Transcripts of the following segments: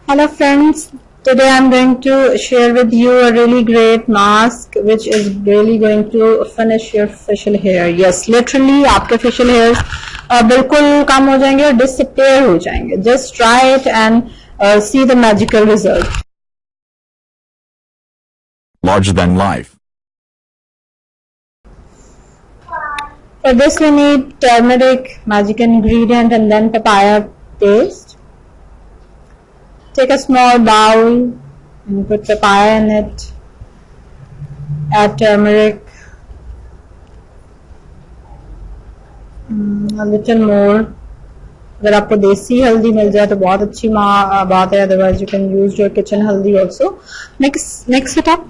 Hello friends, today I'm going to share with you a really great mask which is really going to finish your facial hair. Yes, literally आपके facial hairs बिल्कुल कम हो जाएंगे और disappear हो जाएंगे. Just try it and see the magical result. Larger than life. For this we need turmeric, magic ingredient, and then papaya paste. Take a small bowl and put papaya in it. Add turmeric, a little more. अगर आपको देसी हल्दी मिल जाए तो बहुत अच्छी बात है, otherwise you can use your kitchen haldi also. Mix it up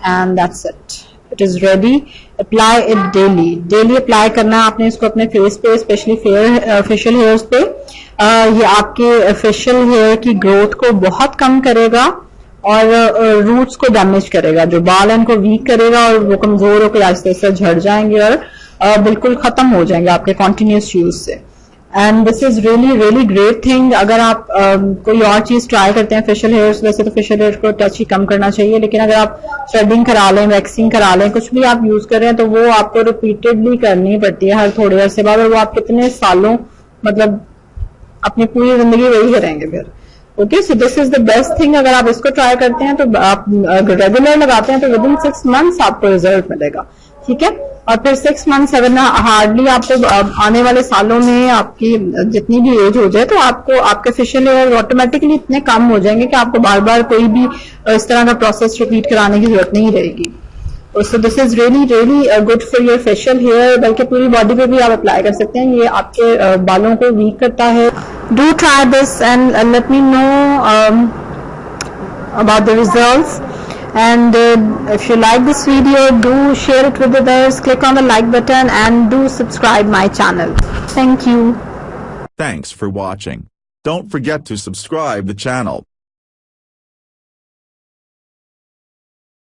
and that's it. It is ready. Apply it daily. Daily apply करना है आपने इसको अपने फेस पे, स्पेशली फेशियल हेयर्स पे. ये आपके फेशियल हेयर की ग्रोथ को बहुत कम करेगा और रूट्स को डैमेज करेगा. जो बाल हैं उनको वीक करेगा और वो कमजोर होकर आहिस्ते आहिस्ते झड़ जाएंगे और बिल्कुल खत्म हो जाएंगे आपके कॉन्टिन्यूस यूज से. And this is really really great thing. अगर आप कोई और चीज ट्राई करते हैं फेशियल हेयर्स, वैसे तो फेशियल हेयर को टच ही कम करना चाहिए, लेकिन अगर आप थ्रेडिंग करा लें, वैक्सिंग करा लें, कुछ भी आप यूज कर रहे हैं तो वो आपको रिपीटेडली करनी पड़ती है हर थोड़े अरसे बाद, और वो आप कितने सालों मतलब अपनी पूरी जिंदगी वही करेंगे फिर. Okay, so this is the best thing. अगर आप इसको ट्राई करते हैं तो आप रेगुलर लगाते हैं तो विद इन 6 months आपको रिजल्ट मिलेगा. ठीक है, और फिर 6 months अगर ना हार्डली आपको आने वाले सालों में आपकी जितनी भी एज हो जाए तो आपको आपके फेशियल हेयर ऑटोमेटिकली इतने कम हो जाएंगे कि आपको बार बार कोई भी इस तरह का प्रोसेस रिपीट कराने की जरूरत नहीं रहेगी. So this is really really good for your facial hair. बल्कि पूरी बॉडी पे भी आप अप्लाई कर सकते हैं. ये आपके बालों को वीक करता है. Do try this and let me know about the results. And if you like this video, do share it with others, click on the like button and do subscribe my channel. Thank you. Thanks for watching. Don't forget to subscribe the channel.